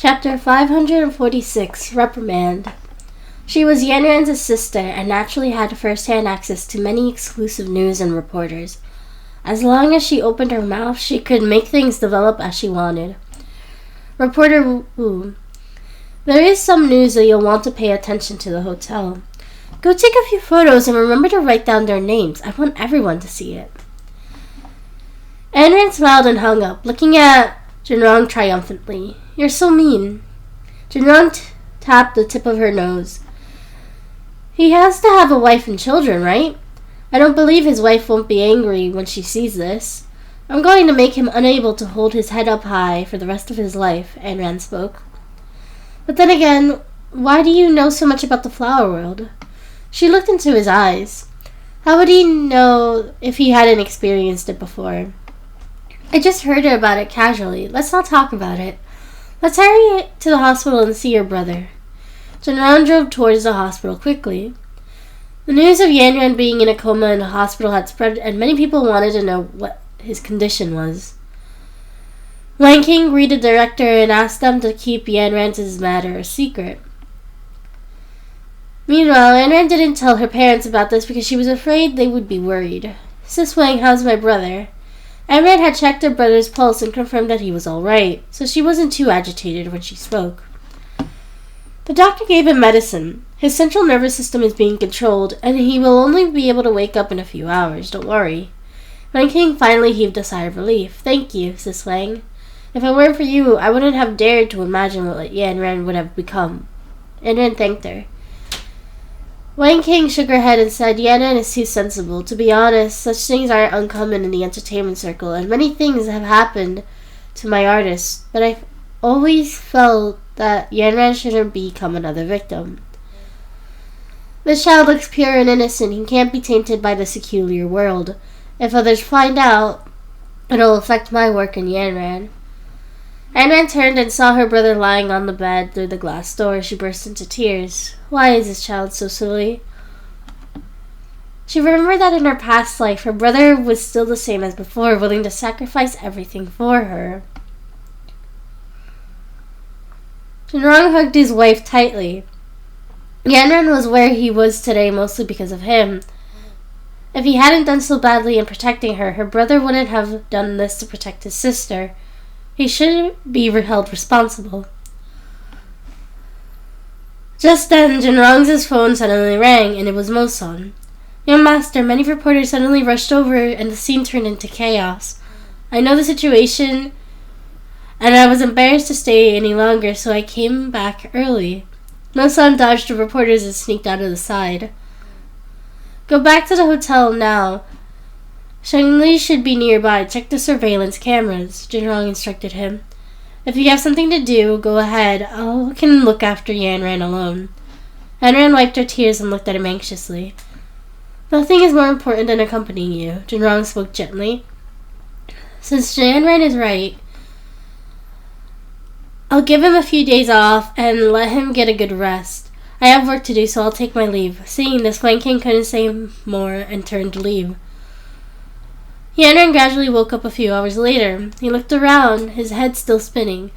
Chapter 546, Reprimand. She was Yanran's sister and naturally had first-hand access to many exclusive news and reporters. As long as she opened her mouth, she could make things develop as she wanted. Reporter Wu. There is some news that you'll want to pay attention to the hotel. Go take a few photos and remember to write down their names. I want everyone to see it. Yanran smiled and hung up, looking at Jinrong triumphantly. You're so mean. Jinrong tapped the tip of her nose. He has to have a wife and children, right? I don't believe his wife won't be angry when she sees this. I'm going to make him unable to hold his head up high for the rest of his life, Yanran spoke. But then again, why do you know so much about the flower world? She looked into his eyes. How would he know if he hadn't experienced it before? I just heard about it casually. Let's not talk about it. Let's hurry to the hospital and see your brother. Jinrong drove towards the hospital quickly. The news of Yanran being in a coma in the hospital had spread, and many people wanted to know what his condition was. Wang King greeted the director and asked them to keep Yanran's matter a secret. Meanwhile, Yanran didn't tell her parents about this because she was afraid they would be worried. Sis Wang, how's my brother? Yanran had checked her brother's pulse and confirmed that he was all right, so she wasn't too agitated when she spoke. The doctor gave him medicine. His central nervous system is being controlled, and he will only be able to wake up in a few hours. Don't worry. Wang King finally heaved a sigh of relief. Thank you, Sis Wang. If it weren't for you, I wouldn't have dared to imagine what Yanran would have become. Yanran thanked her. Wang King shook her head and said, Yanran is too sensible. To be honest, such things aren't uncommon in the entertainment circle, and many things have happened to my artists, but I've always felt that Yanran shouldn't become another victim. This child looks pure and innocent. He can't be tainted by the secular world. If others find out, it'll affect my work in Yanran. Yanran turned and saw her brother lying on the bed through the glass door. She burst into tears. Why is this child so silly? She remembered that in her past life, her brother was still the same as before, willing to sacrifice everything for her. Jinrong hugged his wife tightly. Yanran was where he was today mostly because of him. If he hadn't done so badly in protecting her, her brother wouldn't have done this to protect his sister. He shouldn't be held responsible. Just then, Jinrong's phone suddenly rang, and it was Moson. Young master, many reporters suddenly rushed over, and the scene turned into chaos. I know the situation, and I was embarrassed to stay any longer, so I came back early. Moson dodged the reporters and sneaked out of the side. Go back to the hotel now. Shengli should be nearby. Check the surveillance cameras, Jinrong instructed him. If you have something to do, go ahead. I can look after Yanran alone. Yanran wiped her tears and looked at him anxiously. Nothing is more important than accompanying you, Jinrong spoke gently. Since Yanran is right, I'll give him a few days off and let him get a good rest. I have work to do, so I'll take my leave. Seeing this, Wang King couldn't say more and turned to leave. Yanran gradually woke up a few hours later. He looked around, his head still spinning.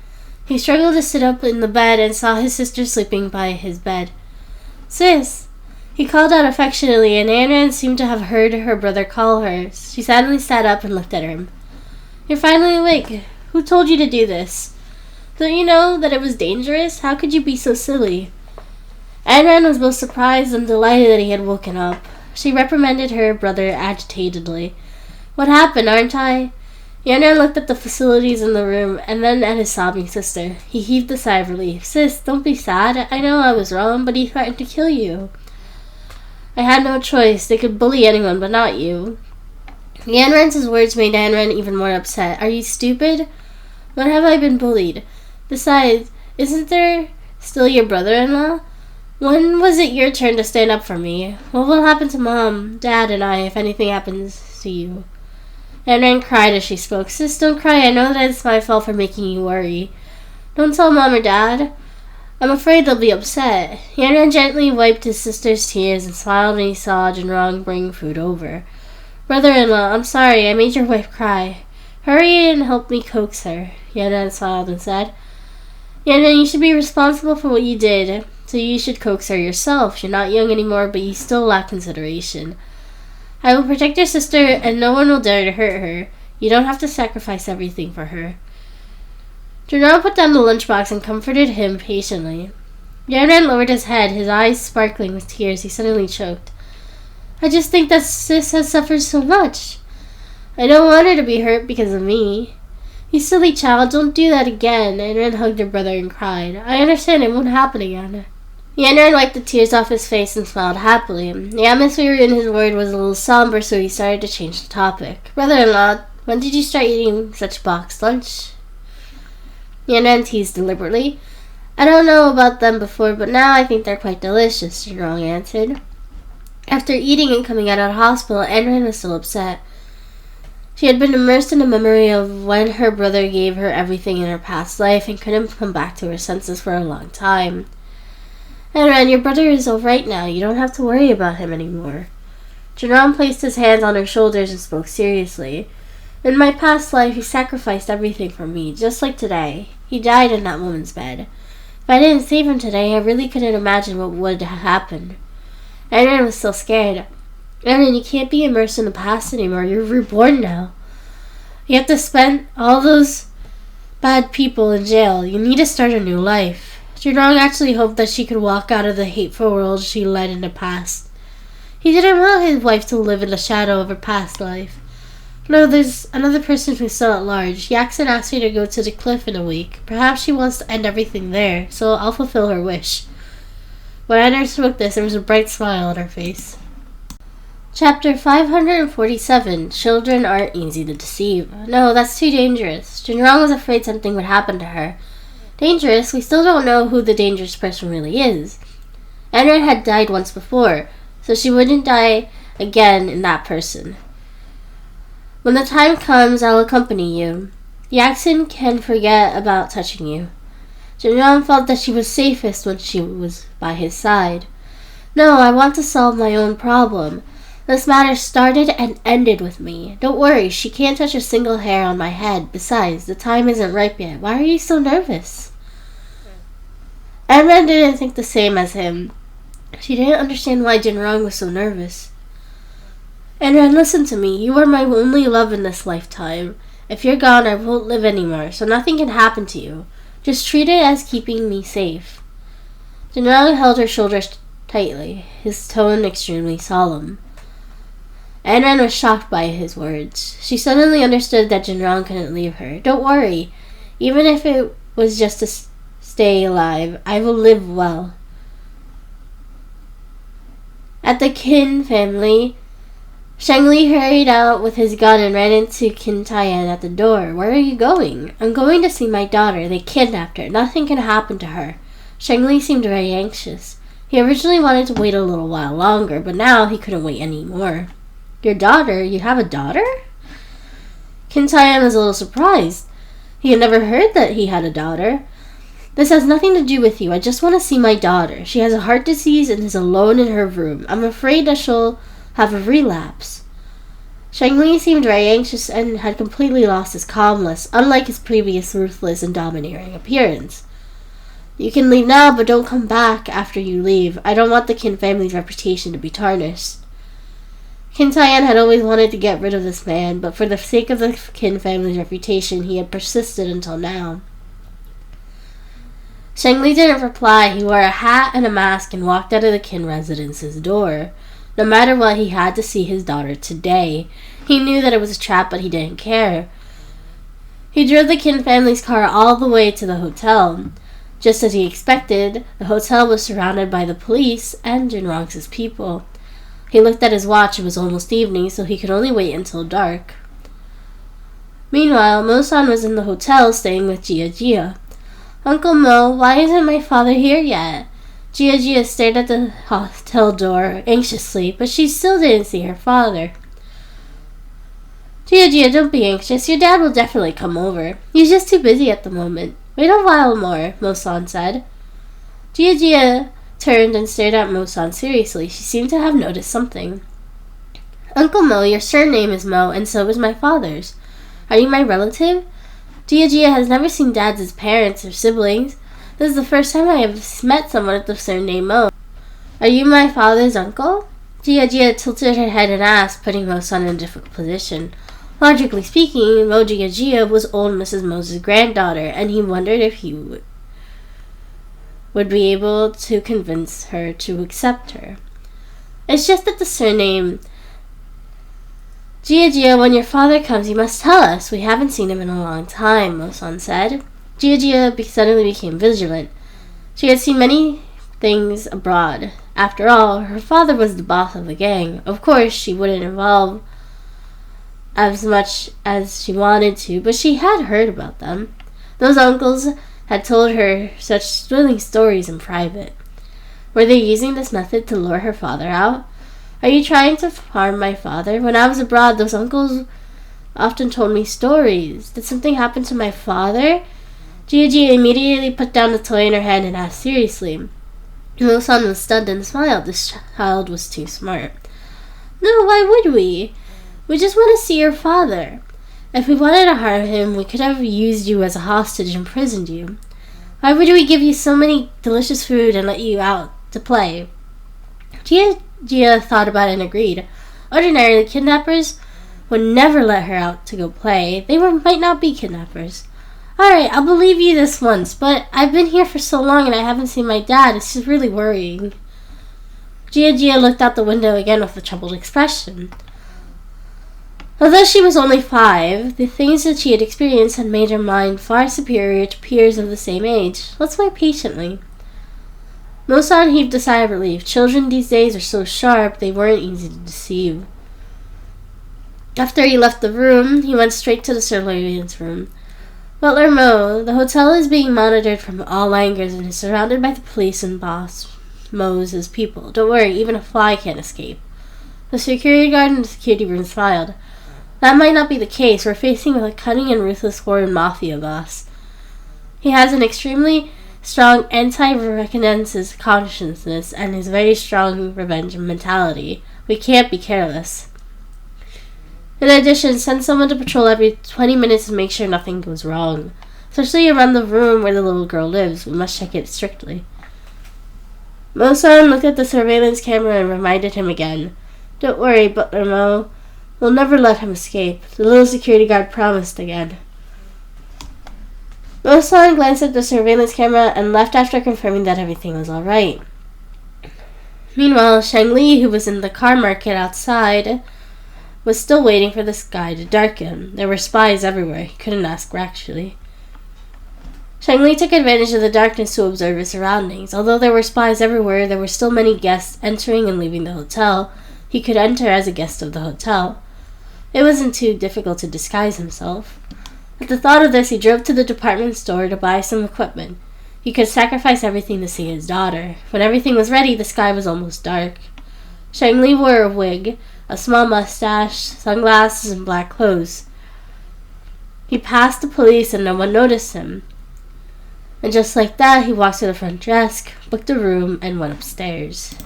He struggled to sit up in the bed and saw his sister sleeping by his bed. Sis! He called out affectionately, and Yanran seemed to have heard her brother call her. She suddenly sat up and looked at him. You're finally awake. Who told you to do this? Don't you know that it was dangerous? How could you be so silly? Yanran was both surprised and delighted that he had woken up. She reprimanded her brother agitatedly. What happened, aren't I? Yanran looked at the facilities in the room and then at his sobbing sister. He heaved a sigh of relief. Sis, don't be sad. I know I was wrong, but he threatened to kill you. I had no choice. They could bully anyone, but not you. Yanran's words made Yanran even more upset. Are you stupid? When have I been bullied? Besides, isn't there still your brother-in-law? When was it your turn to stand up for me? What will happen to Mom, Dad, and I if anything happens to you? Yanran cried as she spoke. Sis, don't cry. I know that it's my fault for making you worry. Don't tell Mom or Dad. I'm afraid they'll be upset. Yanran gently wiped his sister's tears and smiled when he saw Jinrong bring food over. Brother-in-law, I'm sorry. I made your wife cry. Hurry and help me coax her, Yanran smiled and said. Yeah, then you should be responsible for what you did. So you should coax her yourself. You're not young anymore, but you still lack consideration. I will protect your sister, and no one will dare to hurt her. You don't have to sacrifice everything for her. Junron put down the lunchbox and comforted him patiently. Yanran lowered his head, his eyes sparkling with tears. He suddenly choked. I just think that Sis has suffered so much. I don't want her to be hurt because of me. You silly child, don't do that again. Yanran hugged her brother and cried. I understand, it won't happen again. Yanran wiped the tears off his face and smiled happily. The atmosphere in his word was a little somber, so he started to change the topic. Brother-in-law, when did you start eating such boxed lunch? Yanran teased deliberately. I don't know about them before, but now I think they're quite delicious, Junron answered. After eating and coming out of the hospital, Yanran was still upset. She had been immersed in the memory of when her brother gave her everything in her past life and couldn't come back to her senses for a long time. Yanran, your brother is all right now. You don't have to worry about him anymore. Junron placed his hands on her shoulders and spoke seriously. In my past life, he sacrificed everything for me, just like today. He died in that woman's bed. If I didn't save him today, I really couldn't imagine what would have happened. Yanran was still scared. Yanran, you can't be immersed in the past anymore. You're reborn now. You have to spend all those bad people in jail. You need to start a new life. Junron actually hoped that she could walk out of the hateful world she led in the past. He didn't want his wife to live in the shadow of her past life. No, there's another person who's still at large. Yaxin asked me to go to the cliff in a week. Perhaps she wants to end everything there, so I'll fulfill her wish. When Anna spoke this, there was a bright smile on her face. Chapter 547. Children aren't easy to deceive. No, that's too dangerous. Junron was afraid something would happen to her. Dangerous? We still don't know who the dangerous person really is. Anna had died once before, so she wouldn't die again in that person. When the time comes, I'll accompany you. Yaxin can forget about touching you. Junron felt that she was safest when she was by his side. No, I want to solve my own problem. This matter started and ended with me. Don't worry, she can't touch a single hair on my head. Besides, the time isn't ripe yet. Why are you so nervous? Yanran didn't think the same as him. She didn't understand why Junron was so nervous. Yanran, listen to me. You are my only love in this lifetime. If you're gone, I won't live anymore, so nothing can happen to you. Just treat it as keeping me safe. Junron held her shoulders tightly, his tone extremely solemn. Yanran was shocked by his words. She suddenly understood that Junron couldn't leave her. Don't worry. Even if it was just to stay alive, I will live well. At the Qin family, Shengli hurried out with his gun and ran into Qin Taiyan at the door. Where are you going? I'm going to see my daughter. They kidnapped her. Nothing can happen to her. Shengli seemed very anxious. He originally wanted to wait a little while longer, but now he couldn't wait any more. Your daughter? You have a daughter? Qin Taiyan was a little surprised. He had never heard that he had a daughter. This has nothing to do with you. I just want to see my daughter. She has a heart disease and is alone in her room. I'm afraid that she'll have a relapse. Shengli seemed very anxious and had completely lost his calmness, unlike his previous ruthless and domineering appearance. You can leave now, but don't come back after you leave. I don't want the Qin family's reputation to be tarnished. Qin Taiyan had always wanted to get rid of this man, but for the sake of the Qin family's reputation, he had persisted until now. Shengli didn't reply. He wore a hat and a mask and walked out of the Qin residence's door. No matter what, he had to see his daughter today. He knew that it was a trap, but he didn't care. He drove the Qin family's car all the way to the hotel. Just as he expected, the hotel was surrounded by the police and Junron's people. He looked at his watch. It was almost evening, so he could only wait until dark. Meanwhile, Mo-san was in the hotel staying with Jia. Uncle Mo, why isn't my father here yet? Jia stared at the hotel door anxiously, but she still didn't see her father. Jia, don't be anxious. Your dad will definitely come over. He's just too busy at the moment. Wait a while more, Mo-san said. Jia turned and stared at Mo-san seriously. She seemed to have noticed something. Uncle Mo, your surname is Mo, and so is my father's. Are you my relative? Jia has never seen Dad's parents or siblings. This is the first time I have met someone with the surname Mo. Are you my father's uncle? Jia tilted her head and asked, putting Mo-san in a difficult position. Logically speaking, Mo Jia was old Mrs. Mo's granddaughter, and he wondered if he would be able to convince her to accept her. It's just that the surname... Jia, when your father comes, you must tell us. We haven't seen him in a long time, Mo-san said. Jia suddenly became vigilant. She had seen many things abroad. After all, her father was the boss of the gang. Of course, she wouldn't involve as much as she wanted to, but she had heard about them. Those uncles had told her such thrilling stories in private. Were they using this method to lure her father out? Are you trying to harm my father? When I was abroad, those uncles often told me stories. Did something happen to my father? Jia immediately put down the toy in her hand and asked seriously. Mo-san was stunned and smiled. This child was too smart. No, why would we? We just want to see your father. If we wanted to harm him, we could have used you as a hostage and imprisoned you. Why would we give you so many delicious food and let you out to play? Jia thought about it and agreed. Ordinarily, kidnappers would never let her out to go play. They might not be kidnappers. Alright, I'll believe you this once, but I've been here for so long and I haven't seen my dad. It's just really worrying. Jia looked out the window again with a troubled expression. Although she was only 5, the things that she had experienced had made her mind far superior to peers of the same age. Let's wait patiently. Mo-san heaved a sigh of relief. Children these days are so sharp, they weren't easy to deceive. After he left the room, he went straight to the surveillance room. Butler Mo, the hotel is being monitored from all angles and is surrounded by the police and boss Mo's people. Don't worry, even a fly can't escape. The security guard in the security room smiled. That might not be the case. We're facing a cunning and ruthless foreign mafia boss. He has an extremely strong anti-reconnaissance consciousness and his very strong revenge mentality. We can't be careless. In addition, send someone to patrol every 20 minutes to make sure nothing goes wrong. Especially around the room where the little girl lives. We must check it strictly. Mo-san looked at the surveillance camera and reminded him again. Don't worry, Butler Mo. We'll never let him escape. The little security guard promised again. Mo-san glanced at the surveillance camera and left after confirming that everything was all right. Meanwhile, Shang Li, who was in the car market outside, was still waiting for the sky to darken. There were spies everywhere. He couldn't ask rationally. Shang Li took advantage of the darkness to observe his surroundings. Although there were spies everywhere, there were still many guests entering and leaving the hotel. He could enter as a guest of the hotel. It wasn't too difficult to disguise himself. At the thought of this, he drove to the department store to buy some equipment. He could sacrifice everything to see his daughter. When everything was ready, the sky was almost dark. Shang Li wore a wig, a small mustache, sunglasses, and black clothes. He passed the police and no one noticed him. And just like that, he walked to the front desk, booked a room, and went upstairs.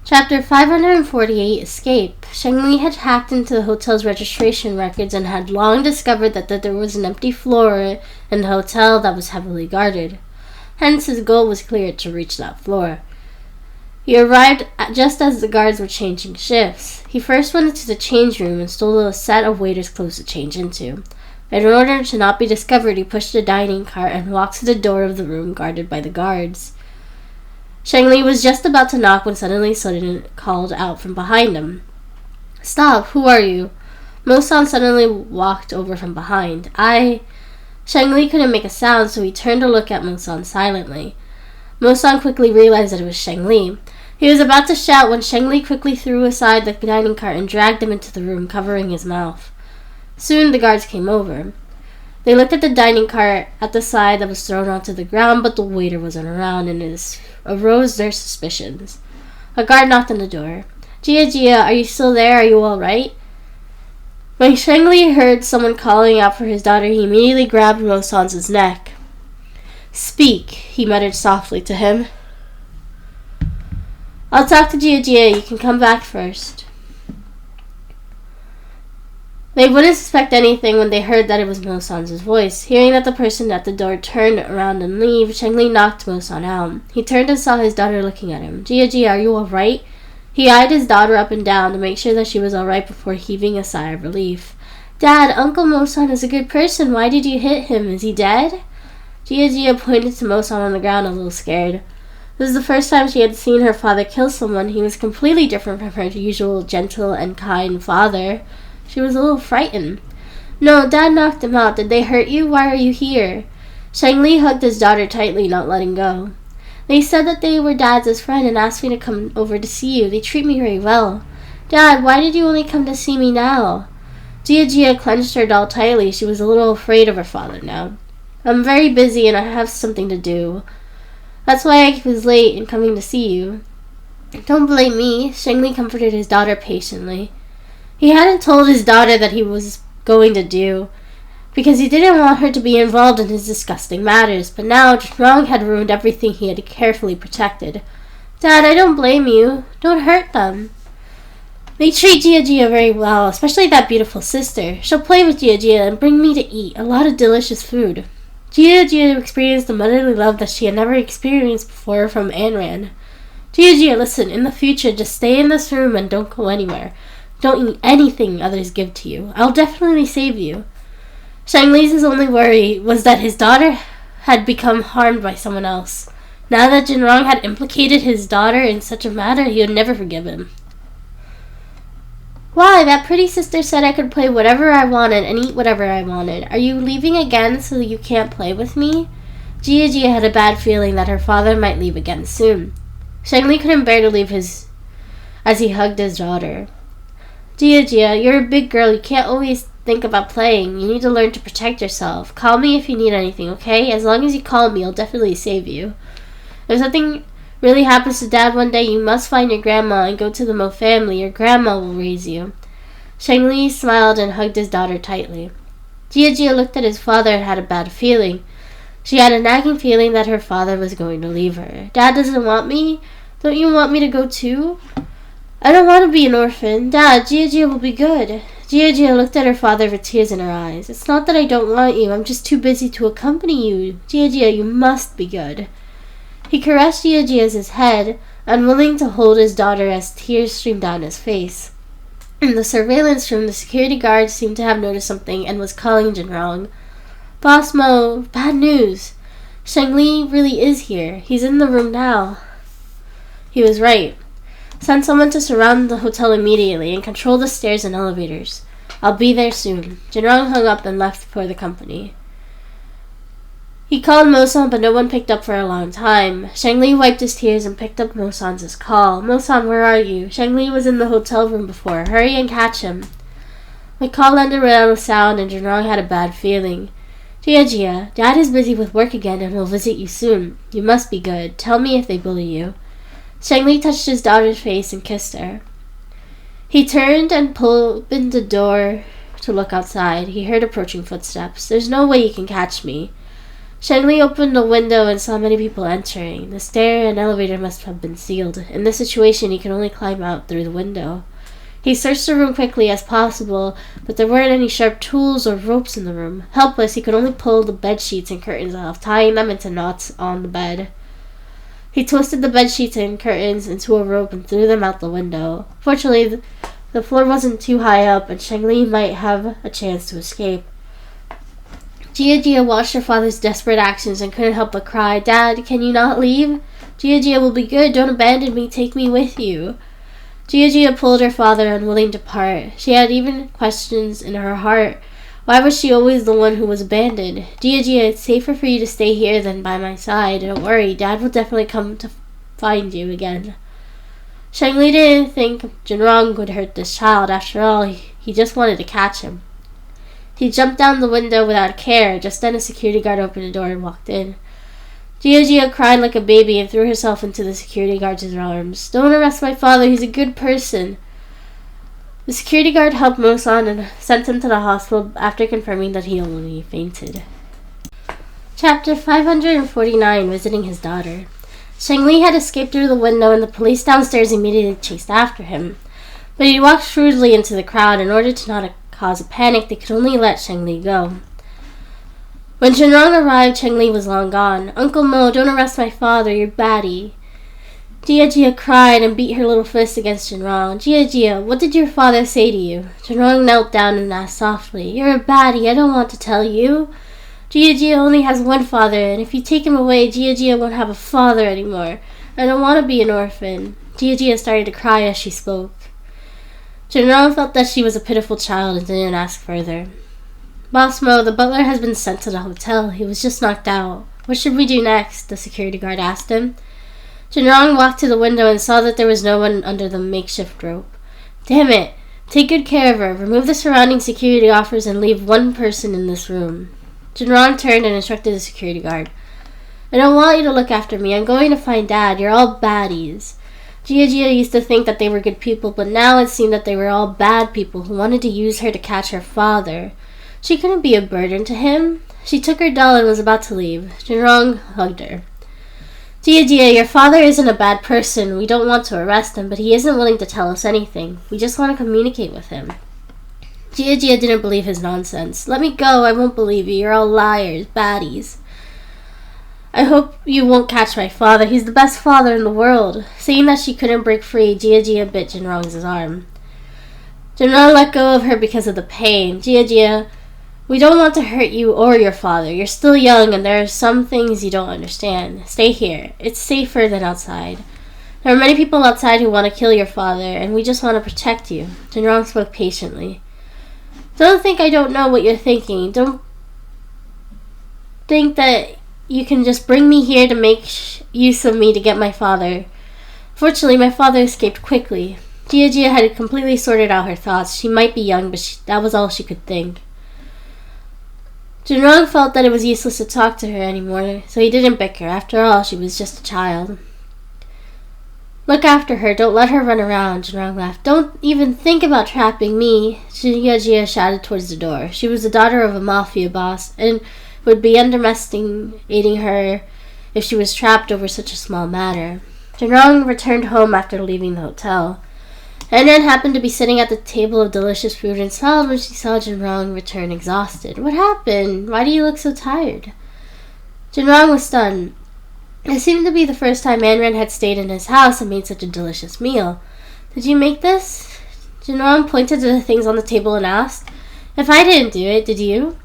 Chapter 548, Escape. Shang Li had hacked into the hotel's registration records and had long discovered that there was an empty floor in the hotel that was heavily guarded. Hence, his goal was clear: to reach that floor. He arrived just as the guards were changing shifts. He first went into the change room and stole a set of waiters' clothes to change into. In order to not be discovered, he pushed the dining cart and walked to the door of the room guarded by the guards. Shang Li was just about to knock when suddenly someone called out from behind him. Stop, who are you? Mo-san suddenly walked over from behind. Shang Li couldn't make a sound, so he turned to look at Mo-san silently. Mo-san quickly realized that it was Shang Li. He was about to shout when Shang Li quickly threw aside the dining cart and dragged him into the room, covering his mouth. Soon the guards came over. They looked at the dining cart at the side that was thrown onto the ground, but the waiter wasn't around, and it arose their suspicions. A guard knocked on the door. Jia, are you still there? Are you all right? When Shang Li heard someone calling out for his daughter, he immediately grabbed Mo-san's neck. Speak, he muttered softly to him. I'll talk to Jia. You can come back first. They wouldn't suspect anything when they heard that it was Mo-san's voice. Hearing that the person at the door turned around and leave, Cheng-Li knocked Mo-san out. He turned and saw his daughter looking at him. Gia, are you alright? He eyed his daughter up and down to make sure that she was alright before heaving a sigh of relief. Dad, Uncle Mo-san is a good person. Why did you hit him? Is he dead? Gia pointed to Mo-san on the ground, a little scared. This was the first time she had seen her father kill someone. He was completely different from her usual gentle and kind father. She was a little frightened. No, Dad knocked him out. Did they hurt you? Why are you here? Cheng-Li hugged his daughter tightly, not letting go. They said that they were Dad's friend and asked me to come over to see you. They treat me very well. Dad, why did you only come to see me now? Gia clenched her doll tightly. She was a little afraid of her father now. I'm very busy and I have something to do. That's why I was late in coming to see you. Don't blame me. Cheng-Li comforted his daughter patiently. He hadn't told his daughter that he was going to do, because he didn't want her to be involved in his disgusting matters, but now Jinrong had ruined everything he had carefully protected. Dad, I don't blame you. Don't hurt them. They treat Gia very well, especially that beautiful sister. She'll play with Gia and bring me to eat a lot of delicious food. Gia experienced the motherly love that she had never experienced before from Anran. Gia, listen, in the future, just stay in this room and don't go anywhere. Don't eat anything others give to you. I'll definitely save you. Cheng-Li's only worry was that his daughter had become harmed by someone else. Now that Jinrong had implicated his daughter in such a matter, he would never forgive him. Why, that pretty sister said I could play whatever I wanted and eat whatever I wanted. Are you leaving again so you can't play with me? Gia had a bad feeling that her father might leave again soon. Cheng-Li couldn't bear to leave as he hugged his daughter. Gia, you're a big girl. You can't always think about playing. You need to learn to protect yourself. Call me if you need anything, okay? As long as you call me, I'll definitely save you. If something really happens to Dad one day, you must find your grandma and go to the Mo family. Your grandma will raise you. Cheng-Li smiled and hugged his daughter tightly. Gia looked at his father and had a bad feeling. She had a nagging feeling that her father was going to leave her. Dad doesn't want me? Don't you want me to go too? I don't want to be an orphan. Dad, Gia will be good. Gia looked at her father with tears in her eyes. It's not that I don't want you. I'm just too busy to accompany you. Gia, you must be good. He caressed Gia's head, unwilling to hold his daughter as tears streamed down his face. In the surveillance room, the security guard seemed to have noticed something and was calling Jinrong. Boss Mo, bad news. Cheng-Li really is here. He's in the room now. He was right. Send someone to surround the hotel immediately and control the stairs and elevators. I'll be there soon. Jinrong hung up and left for the company. He called Mo-san, but no one picked up for a long time. Cheng-Li wiped his tears and picked up Mo-san's call. Mo-san, where are you? Cheng-Li was in the hotel room before. Hurry and catch him. The call ended without a sound, and Jinrong had a bad feeling. Gia, Dad is busy with work again and will visit you soon. You must be good. Tell me if they bully you. Cheng-Li touched his daughter's face and kissed her. He turned and opened the door to look outside. He heard approaching footsteps. There's no way you can catch me. Cheng-Li opened the window and saw many people entering. The stair and elevator must have been sealed. In this situation, he could only climb out through the window. He searched the room quickly as possible, but there weren't any sharp tools or ropes in the room. Helpless, he could only pull the bed sheets and curtains off, tying them into knots on the bed. He twisted the bed sheets and curtains into a rope and threw them out the window. Fortunately, the floor wasn't too high up, and Cheng-Li might have a chance to escape. Gia watched her father's desperate actions and couldn't help but cry, Dad, can you not leave? Gia will be good. Don't abandon me. Take me with you. Gia pulled her father, unwilling to part. She had even questions in her heart. Why was she always the one who was abandoned? Gia, it's safer for you to stay here than by my side. Don't worry, Dad will definitely come to find you again. Cheng-Li didn't think Jinrong would hurt this child. After all, he just wanted to catch him. He jumped down the window without care. Just then a security guard opened the door and walked in. Gia cried like a baby and threw herself into the security guard's arms. Don't arrest my father. He's a good person. The security guard helped Mo-san and sent him to the hospital after confirming that he only fainted. Chapter 549, Visiting His Daughter. Cheng-Li had escaped through the window and the police downstairs immediately chased after him. But he walked shrewdly into the crowd in order to not cause a panic, they could only let Cheng-Li go. When Jinrong arrived, Cheng-Li was long gone. "Uncle Mo, don't arrest my father, you're batty." Jia cried and beat her little fist against Jinrong. Jia, what did your father say to you?" Jinrong knelt down and asked softly. "You're a baddie, I don't want to tell you. Jia only has one father, and if you take him away, Jia won't have a father anymore. I don't want to be an orphan." Jia started to cry as she spoke. Jinrong felt that she was a pitiful child and didn't ask further. "Boss Mo, the butler has been sent to the hotel. He was just knocked out. What should we do next?" the security guard asked him. Jinrong walked to the window and saw that there was no one under the makeshift rope. "Damn it! Take good care of her. Remove the surrounding security offers and leave one person in this room." Jinrong turned and instructed the security guard. "I don't want you to look after me. I'm going to find Dad. You're all baddies." Jia used to think that they were good people, but now it seemed that they were all bad people who wanted to use her to catch her father. She couldn't be a burden to him. She took her doll and was about to leave. Jinrong hugged her. "Jia, your father isn't a bad person. We don't want to arrest him, but he isn't willing to tell us anything. We just want to communicate with him." Jia didn't believe his nonsense. "Let me go. I won't believe you. You're all liars, baddies." "I hope you won't catch my father. He's the best father in the world." Saying that she couldn't break free, Jia bit Jinrong's arm. Jinrong let go of her because of the pain. Jia, we don't want to hurt you or your father. You're still young and there are some things you don't understand. Stay here. It's safer than outside. There are many people outside who want to kill your father, and we just want to protect you. Jinrong spoke patiently. "Don't think I don't know what you're thinking. Don't think that you can just bring me here to make use of me to get my father. Fortunately, my father escaped quickly." Jia had completely sorted out her thoughts. She might be young, but that was all she could think. Jinrong felt that it was useless to talk to her anymore, so he didn't bicker. After all, she was just a child. "Look after her. Don't let her run around," Jinrong laughed. "Don't even think about trapping me," Jia shouted towards the door. She was the daughter of a mafia boss, and would be underestimating her if she was trapped over such a small matter. Jinrong returned home after leaving the hotel. Anran happened to be sitting at the table of delicious food and smiled when she saw Jinrong return exhausted. "What happened? Why do you look so tired?" Jinrong was stunned. It seemed to be the first time Anran had stayed in his house and made such a delicious meal. "Did you make this?" Jinrong pointed to the things on the table and asked. "If I didn't do it, did you?"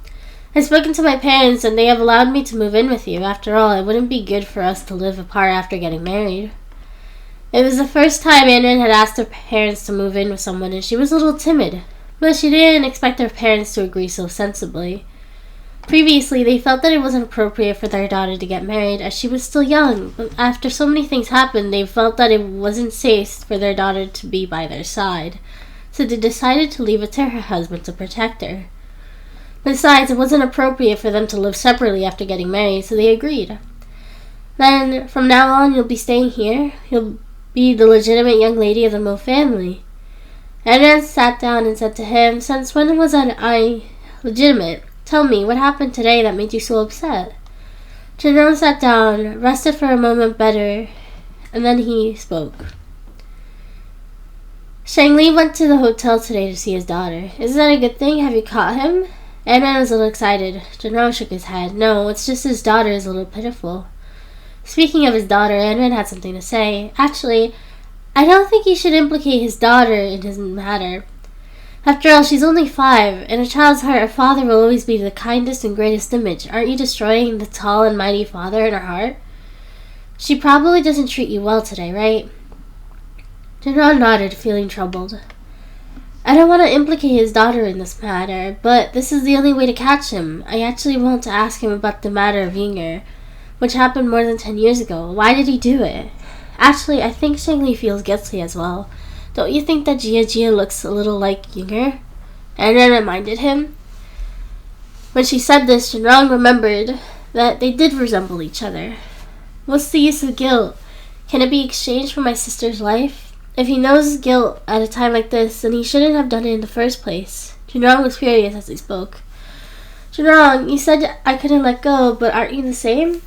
"I've spoken to my parents and they have allowed me to move in with you. After all, it wouldn't be good for us to live apart after getting married." It was the first time Anran had asked her parents to move in with someone, and she was a little timid, but she didn't expect her parents to agree so sensibly. Previously, they felt that it wasn't appropriate for their daughter to get married as she was still young, but after so many things happened, they felt that it wasn't safe for their daughter to be by their side, so they decided to leave it to her husband to protect her. Besides, it wasn't appropriate for them to live separately after getting married, so they agreed. "Then, from now on, you'll be staying here? You'll be the legitimate young lady of the Mo family." Anran sat down and said to him, "Since when was I legitimate? Tell me, what happened today that made you so upset?" Jinrong sat down, rested for a moment better, and then he spoke. "Cheng-Li went to the hotel today to see his daughter. Isn't that a good thing? Have you caught him?" Anran was a little excited. Jinrong shook his head. "No, it's just his daughter is a little pitiful." Speaking of his daughter, Anran had something to say. "Actually, I don't think you should implicate his daughter in his matter. After all, she's only 5. In a child's heart, a father will always be the kindest and greatest image. Aren't you destroying the tall and mighty father in her heart? She probably doesn't treat you well today, right?" Jinrong nodded, feeling troubled. "I don't want to implicate his daughter in this matter, but this is the only way to catch him. I actually want to ask him about the matter of Yinger, which happened more than 10 years ago. Why did he do it? Actually, I think Cheng-Li feels guilty as well. Don't you think that Jia looks a little like Yinger?" Anran reminded him. When she said this, Jinrong remembered that they did resemble each other. "What's the use of guilt? Can it be exchanged for my sister's life? If he knows guilt at a time like this, then he shouldn't have done it in the first place." Jinrong was furious as he spoke. "Jinrong, you said I couldn't let go, but aren't you the same?"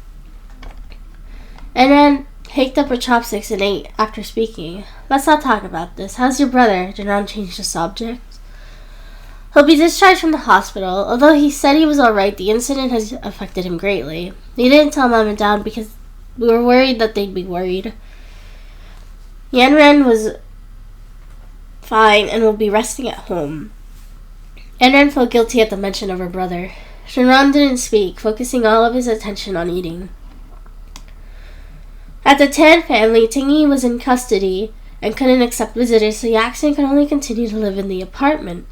Anran picked up her chopsticks and ate after speaking. "Let's not talk about this. How's your brother?" Jinrong changed the subject. He'll be discharged from the hospital. Although he said he was alright, the incident has affected him greatly. He didn't tell Mom and Dad because we were worried that they'd be worried. Yanran was fine and will be resting at home. Yanran felt guilty at the mention of her brother. Shinran didn't speak, focusing all of his attention on eating. At the Tan family, Tingy was in custody and couldn't accept visitors, so Yaxin could only continue to live in the apartment.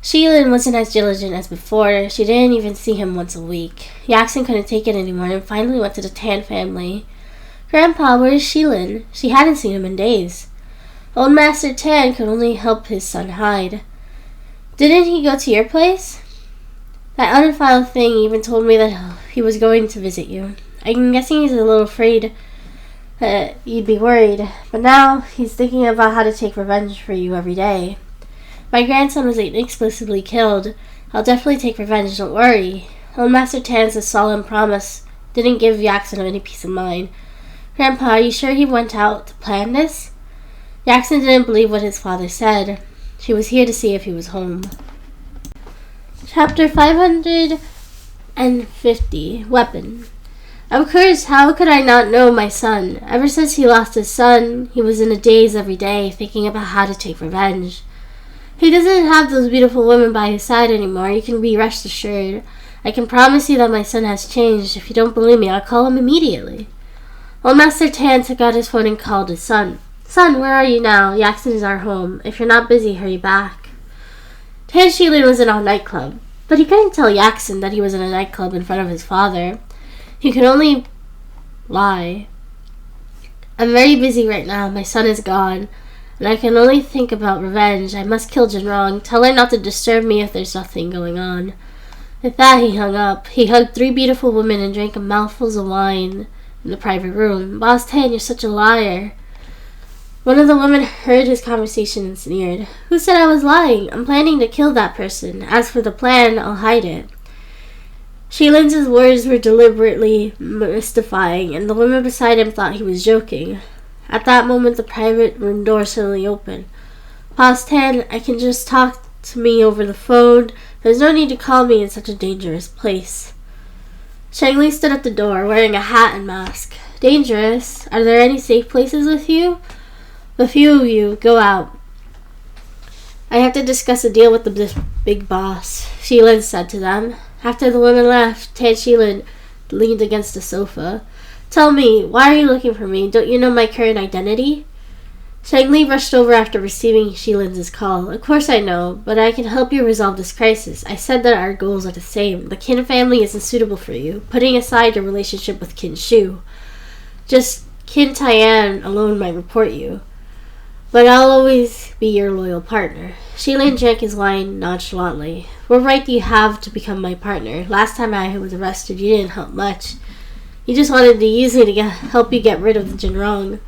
Shilin wasn't as diligent as before. She didn't even see him once a week. Yaxin couldn't take it anymore and finally went to the Tan family. "Grandpa, where is Shilin?" She hadn't seen him in days. Old Master Tan could only help his son hide. "Didn't he go to your place?" "That unfiled thing even told me that he was going to visit you. I'm guessing he's a little afraid that you'd be worried, but now he's thinking about how to take revenge for you every day. My grandson was inexplicably killed. I'll definitely take revenge, don't worry." Old Master Tan's solemn promise didn't give Yaxin any peace of mind. "Grandpa, are you sure he went out to plan this?" Yaxin didn't believe what his father said. She was here to see if he was home. Chapter 550. Weapon. Of course, how could I not know my son? Ever since he lost his son, he was in a daze every day, thinking about how to take revenge. He doesn't have those beautiful women by his side anymore. You can be rest assured. I can promise you that my son has changed. If you don't believe me, I'll call him immediately. Old Master Tan took out his phone and called his son. "Son, where are you now? Yaxin is our home. If you're not busy, hurry back." Tan Shilin was in a nightclub, but he couldn't tell Yaxin that he was in a nightclub in front of his father. He could only lie. "I'm very busy right now. My son is gone, and I can only think about revenge. I must kill Jinrong. Tell her not to disturb me if there's nothing going on." With that, he hung up. He hugged 3 beautiful women and drank mouthfuls of wine in the private room. "Boss Tan, you're such a liar." One of the women heard his conversation and sneered. "Who said I was lying? I'm planning to kill that person. As for the plan, I'll hide it." Shilin's words were deliberately mystifying, and the woman beside him thought he was joking. At that moment, the private room door suddenly opened. "Boss Tan, I can just talk to me over the phone. There's no need to call me in such a dangerous place." Shang Li stood at the door, wearing a hat and mask. "Dangerous? Are there any safe places with you?" "A few of you. Go out. I have to discuss a deal with the big boss," Shilin said to them. After the women left, Tan Shilin leaned against the sofa. "Tell me, why are you looking for me? Don't you know my current identity?" Shang Li rushed over after receiving Shilin's call. "Of course I know, but I can help you resolve this crisis. I said that our goals are the same. The Qin family isn't suitable for you, putting aside your relationship with Qin Shu. Just Qin Taiyan alone might report you. But I'll always be your loyal partner." Shilin drank his wine nonchalantly. "What right do you have to become my partner? Last time I was arrested, you didn't help much. You just wanted to use me to help you get rid of the Jinrong."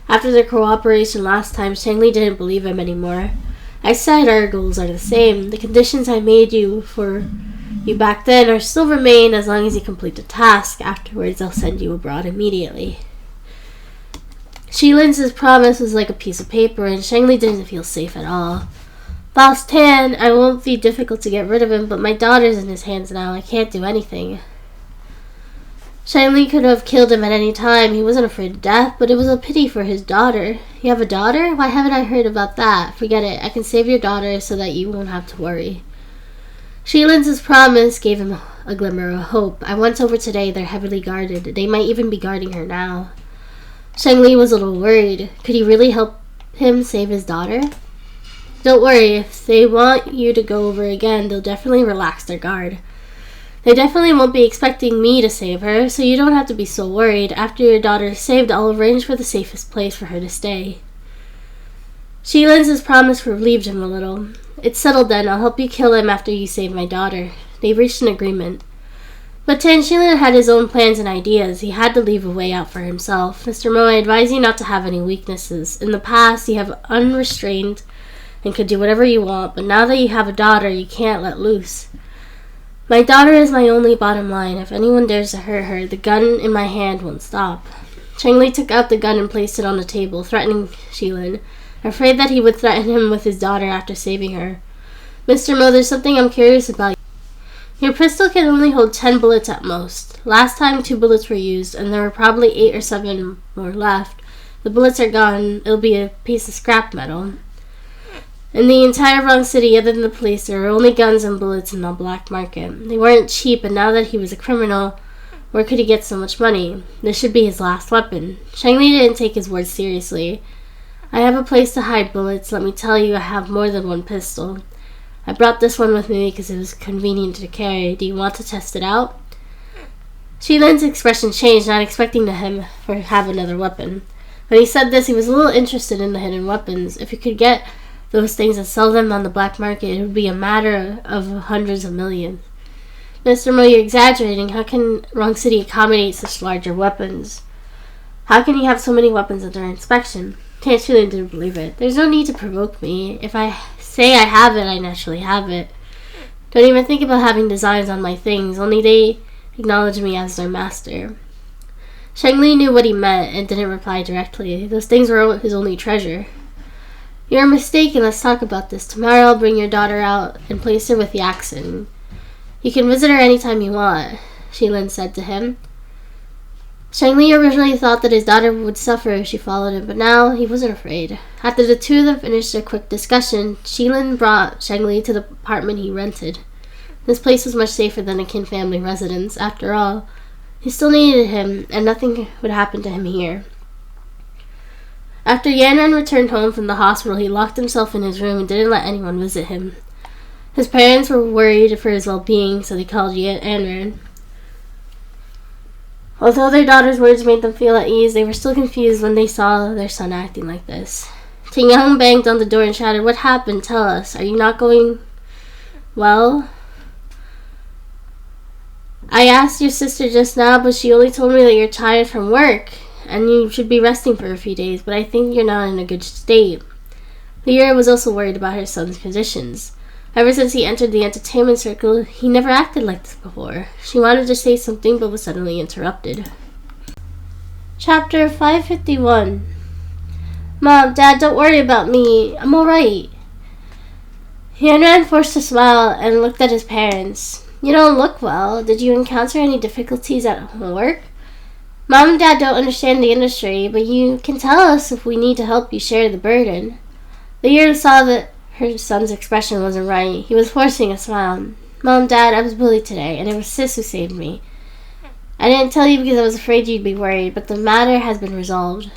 After their cooperation last time, Shang Li didn't believe him anymore. "I said our goals are the same. The conditions I made you for you back then are still remain as long as you complete the task. Afterwards, I'll send you abroad immediately." Shilin's promise was like a piece of paper, and Shang Li didn't feel safe at all. "Boss Tan, I won't be difficult to get rid of him, but my daughter's in his hands now. I can't do anything." Shang Li could have killed him at any time. He wasn't afraid of death, but it was a pity for his daughter. "You have a daughter? Why haven't I heard about that? Forget it. I can save your daughter so that you won't have to worry." Shilin's promise gave him a glimmer of hope. "I went over today. They're heavily guarded. They might even be guarding her now." Shang Li was a little worried. Could he really help him save his daughter? "Don't worry. If they want you to go over again, they'll definitely relax their guard. They definitely won't be expecting me to save her, so you don't have to be so worried. After your daughter is saved, I'll arrange for the safest place for her to stay." Shilin's promise relieved him a little. "It's settled then. I'll help you kill him after you save my daughter." They reached an agreement. But Tan Shilin had his own plans and ideas. He had to leave a way out for himself. "Mr. Mo, I advise you not to have any weaknesses. In the past, you have unrestrained and could do whatever you want, but now that you have a daughter, you can't let loose. My daughter is my only bottom line. If anyone dares to hurt her, the gun in my hand won't stop." Shang Li took out the gun and placed it on the table, threatening Shilin, afraid that he would threaten him with his daughter after saving her. Mr. Mo, there's something I'm curious about. Your pistol can only hold 10 bullets at most. Last time 2 bullets were used, and there were probably 8 or 7 more left. The bullets are gone. It'll be a piece of scrap metal. In the entire Bronx City, other than the police, there were only guns and bullets in the black market. They weren't cheap, and now that he was a criminal, where could he get so much money? This should be his last weapon. Cheng Li didn't take his words seriously. I have a place to hide bullets. Let me tell you, I have more than one pistol. I brought this one with me because it was convenient to carry. Do you want to test it out? Shilin's expression changed, not expecting him to have another weapon. When he said this, he was a little interested in the hidden weapons. If he could get those things and sell them on the black market, it would be a matter of hundreds of millions. Mr. Mo, you're exaggerating. How can Bronx City accommodate such larger weapons? How can you have so many weapons under inspection? Shilin didn't believe it. There's no need to provoke me. If I say I have it, I naturally have it. Don't even think about having designs on my things. Only they acknowledge me as their master. Cheng Li knew what he meant and didn't reply directly. Those things were his only treasure. You're mistaken. Let's talk about this. Tomorrow I'll bring your daughter out and place her with Yaxin. You can visit her anytime you want, Shilin said to him. Cheng Li originally thought that his daughter would suffer if she followed him, but now he wasn't afraid. After the two of them finished their quick discussion, Shilin brought Cheng Li to the apartment he rented. This place was much safer than a Qin family residence. After all, he still needed him, and nothing would happen to him here. After Yanran returned home from the hospital, he locked himself in his room and didn't let anyone visit him. His parents were worried for his well-being, so they called Yanran. Although their daughter's words made them feel at ease, they were still confused when they saw their son acting like this. Ting Yang banged on the door and shouted, "What happened? Tell us. Are you not going well?" "I asked your sister just now, but she only told me that you're tired from work and you should be resting for a few days, but I think you're not in a good state." Lyra was also worried about her son's conditions. Ever since he entered the entertainment circle, he never acted like this before. She wanted to say something but was suddenly interrupted. Chapter 551. Mom, Dad, don't worry about me. I'm alright. Yanran forced a smile and looked at his parents. You don't look well. Did you encounter any difficulties at work? Mom and Dad don't understand the industry, but you can tell us if we need to help you share the burden. Lyra saw that her son's expression wasn't right. He was forcing a smile. Mom, Dad, I was bullied today, and it was Sis who saved me. I didn't tell you because I was afraid you'd be worried, but the matter has been resolved.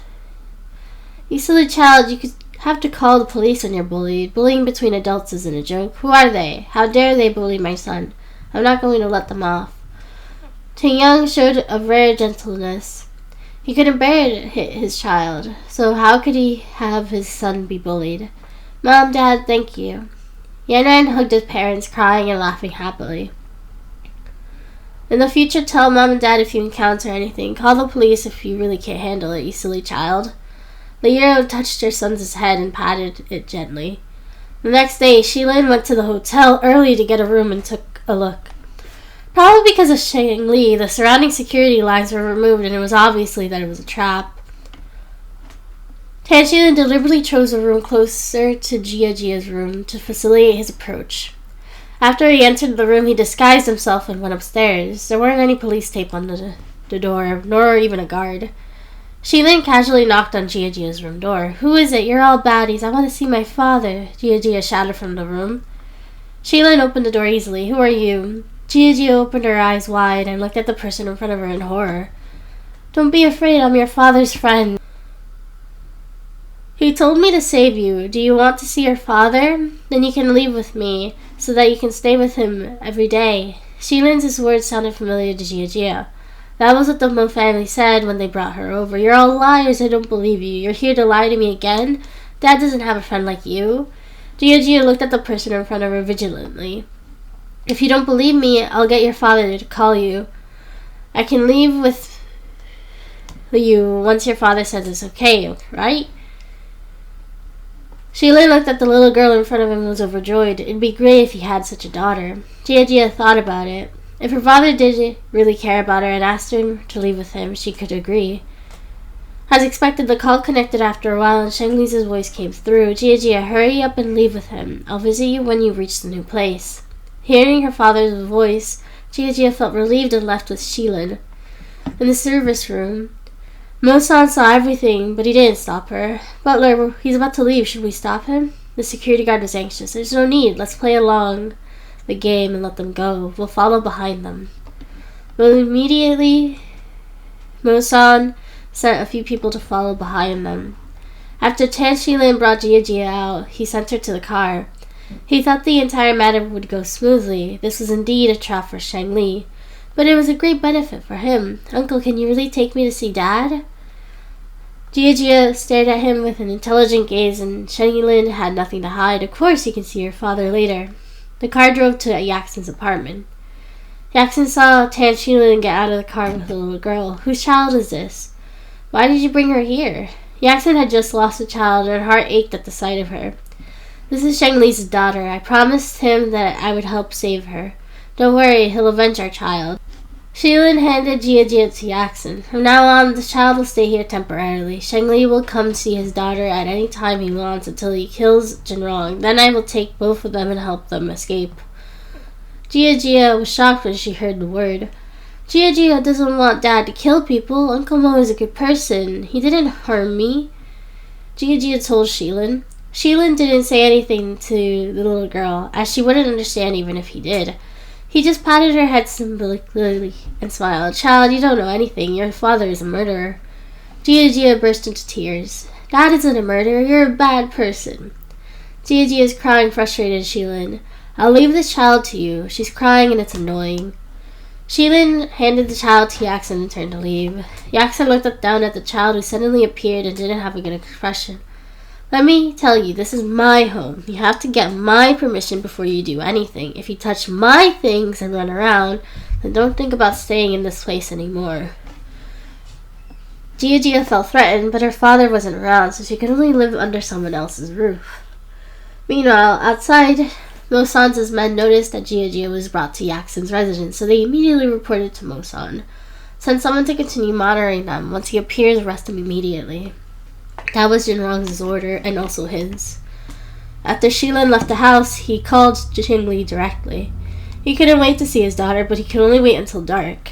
You silly child, you could have to call the police when you're bullied. Bullying between adults isn't a joke. Who are they? How dare they bully my son? I'm not going to let them off. Ting Yang showed a rare gentleness. He couldn't bear to hit his child, so how could he have his son be bullied? Mom, Dad, thank you. Yanran hugged his parents, crying and laughing happily. In the future, tell Mom and Dad if you encounter anything. Call the police if you really can't handle it, you silly child. Lyra touched her son's head and patted it gently. The next day, Shilin went to the hotel early to get a room and took a look. Probably because of Cheng Li, the surrounding security lines were removed and it was obviously that it was a trap. Tan Shilin deliberately chose a room closer to Jia's room to facilitate his approach. After he entered the room, he disguised himself and went upstairs. There weren't any police tape on the door, nor even a guard. Shilin casually knocked on Jia's room door. "Who is it? You're all baddies. I want to see my father," Jia shouted from the room. Shilin opened the door easily. "Who are you?" Jia opened her eyes wide and looked at the person in front of her in horror. "Don't be afraid. I'm your father's friend. He told me to save you. Do you want to see your father? Then you can leave with me, so that you can stay with him every day." Shilin's words sounded familiar to Jia. That was what the Mo family said when they brought her over. "You're all liars. I don't believe you. You're here to lie to me again? Dad doesn't have a friend like you." Jia looked at the person in front of her vigilantly. "If you don't believe me, I'll get your father to call you. I can leave with you once your father says it's okay, right?" Shilin looked at the little girl in front of him and was overjoyed. It'd be great if he had such a daughter. Jia thought about it. If her father did really care about her and asked her to leave with him, she could agree. As expected, the call connected after a while and Shang Li's voice came through. Jia, hurry up and leave with him. I'll visit you when you reach the new place. Hearing her father's voice, Jia felt relieved and left with Shilin. In the service room, Mo-san saw everything, but he didn't stop her. Butler, he's about to leave. Should we stop him? The security guard was anxious. There's no need. Let's play along the game and let them go. We'll follow behind them. Well, immediately, Mo-san sent a few people to follow behind them. After Tan Shilin brought Jia out, he sent her to the car. He thought the entire matter would go smoothly. This was indeed a trap for Shang Li. But it was a great benefit for him. Uncle, can you really take me to see Dad? Jia stared at him with an intelligent gaze, and Shangilin had nothing to hide. Of course you can see your father later. The car drove to Yaxin's apartment. Yaxin saw Tan Shilin get out of the car with a little girl. Whose child is this? Why did you bring her here? Yaxin had just lost a child, and her heart ached at the sight of her. This is Shang Li's daughter. I promised him that I would help save her. Don't worry, he'll avenge our child. Shilin handed Jia to Yaxin. From now on, the child will stay here temporarily. Shang Li will come see his daughter at any time he wants until he kills Jinrong. Then I will take both of them and help them escape. Jia was shocked when she heard the word. Jia doesn't want Dad to kill people. Uncle Mo is a good person. He didn't harm me. Jia told Shilin. Shilin didn't say anything to the little girl, as she wouldn't understand even if he did. He just patted her head symbolically and smiled. Child, you don't know anything. Your father is a murderer. Jia burst into tears. Dad isn't a murderer. You're a bad person. Jia is crying, frustrated, Shilin. I'll leave this child to you. She's crying and it's annoying. Shilin handed the child to Yaxin and turned to leave. Yaxin looked down at the child who suddenly appeared and didn't have a good expression. Let me tell you, this is my home. You have to get my permission before you do anything. If you touch my things and run around, then don't think about staying in this place anymore. Jia felt threatened, but her father wasn't around, so she could only live under someone else's roof. Meanwhile, outside, Mo-san's men noticed that Jia was brought to Yaxin's residence, so they immediately reported to Mo-san. Send someone to continue monitoring them. Once he appears, arrest him immediately. That was Jinrong's order, and also his. After Shilin left the house, he called Shang Li directly. He couldn't wait to see his daughter, but he could only wait until dark.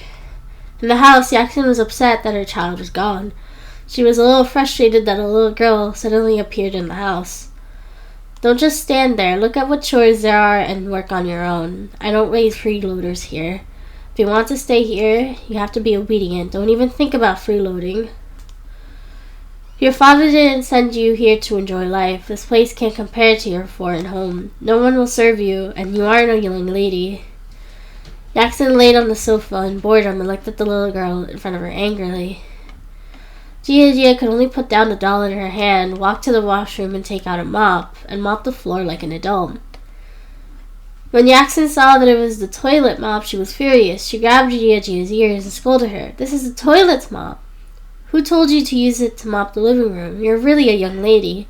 In the house, Yaxin was upset that her child was gone. She was a little frustrated that a little girl suddenly appeared in the house. Don't just stand there. Look at what chores there are and work on your own. I don't raise freeloaders here. If you want to stay here, you have to be obedient. Don't even think about freeloading. Your father didn't send you here to enjoy life. This place can't compare to your foreign home. No one will serve you, and you aren't a young lady. Yaxin laid on the sofa in boredom and looked at the little girl in front of her angrily. Jia could only put down the doll in her hand, walk to the washroom and take out a mop, and mop the floor like an adult. When Yaxin saw that it was the toilet mop, she was furious. She grabbed Jia's ears and scolded her. This is the toilet mop. Who told you to use it to mop the living room? You're really a young lady.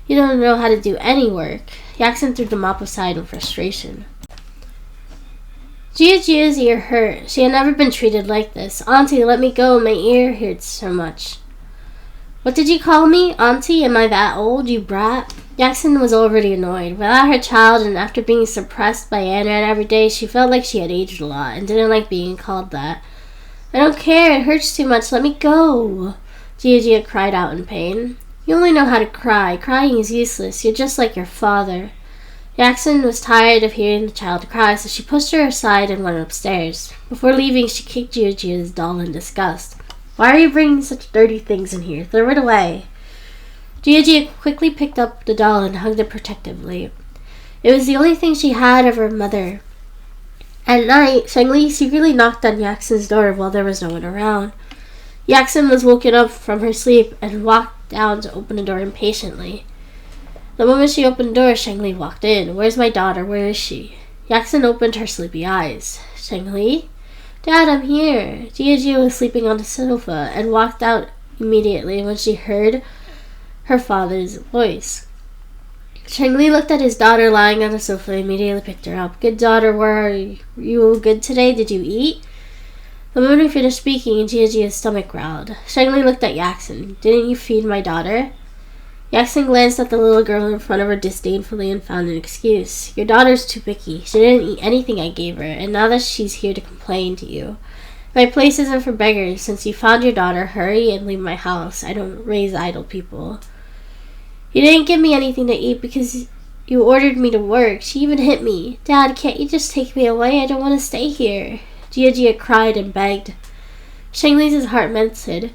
You don't know how to do any work. Yaxin threw the mop aside in frustration. Jia's ear hurt. She had never been treated like this. Auntie, let me go. My ear hurts so much. What did you call me? Auntie? Am I that old, you brat? Yaxin was already annoyed. Without her child and after being suppressed by Anran every day, she felt like she had aged a lot and didn't like being called that. I don't care. It hurts too much. Let me go. Jia cried out in pain. You only know how to cry. Crying is useless. You're just like your father. Yaxin was tired of hearing the child cry, so she pushed her aside and went upstairs. Before leaving, she kicked Jia's doll in disgust. Why are you bringing such dirty things in here? Throw it away. Jia quickly picked up the doll and hugged it protectively. It was the only thing she had of her mother. At night, Shang Li secretly knocked on Yaxin's door while there was no one around. Yaxin was woken up from her sleep and walked down to open the door impatiently. The moment she opened the door, Shang Li walked in. Where's my daughter? Where is she? Yaxin opened her sleepy eyes. Shang Li? Dad, I'm here. Jia was sleeping on the sofa and walked out immediately when she heard her father's voice. Shang Li looked at his daughter lying on the sofa and immediately picked her up. Good daughter, where are you? You good today? Did you eat? The moment he finished speaking, Jia stomach growled. Shangli looked at Yaxin. Didn't you feed my daughter? Yaxin glanced at the little girl in front of her disdainfully and found an excuse. Your daughter's too picky. She didn't eat anything I gave her, and now that she's here to complain to you. My place isn't for beggars. Since you found your daughter, hurry and leave my house. I don't raise idle people. You didn't give me anything to eat because you ordered me to work. She even hit me. Dad, can't you just take me away? I don't want to stay here. Jia cried and begged. Shangli's heart melted.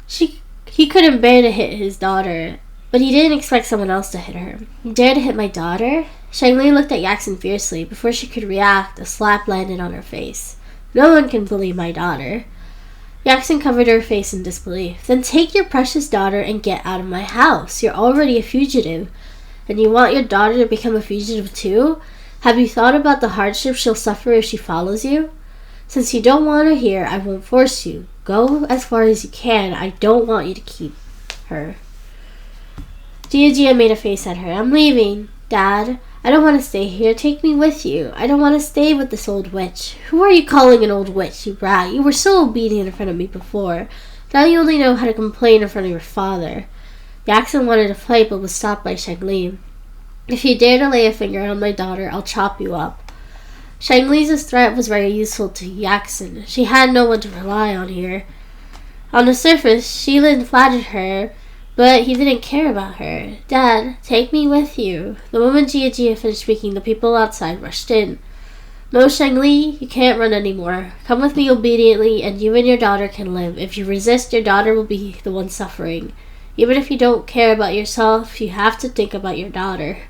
He couldn't bear to hit his daughter, but he didn't expect someone else to hit her. You dare to hit my daughter? Shangli looked at Yaxin fiercely. Before she could react, a slap landed on her face. No one can bully my daughter. Yaxin covered her face in disbelief. Then take your precious daughter and get out of my house. You're already a fugitive. And you want your daughter to become a fugitive too? Have you thought about the hardship she'll suffer if she follows you? Since you don't want her here, I won't force you. Go as far as you can. I don't want you to keep her. Jia made a face at her. I'm leaving. Dad, I don't want to stay here. Take me with you. I don't want to stay with this old witch. Who are you calling an old witch, you brat? You were so obedient in front of me before. Now you only know how to complain in front of your father. Yaxin wanted to fight but was stopped by Shangli. If you dare to lay a finger on my daughter, I'll chop you up. Shangli's threat was very useful to Yaxin. She had no one to rely on here. On the surface, Shilin flattered her, but he didn't care about her. Dad, take me with you. The moment Jia finished speaking, the people outside rushed in. No, Shangli, you can't run anymore. Come with me obediently, and you and your daughter can live. If you resist, your daughter will be the one suffering. Even if you don't care about yourself, you have to think about your daughter.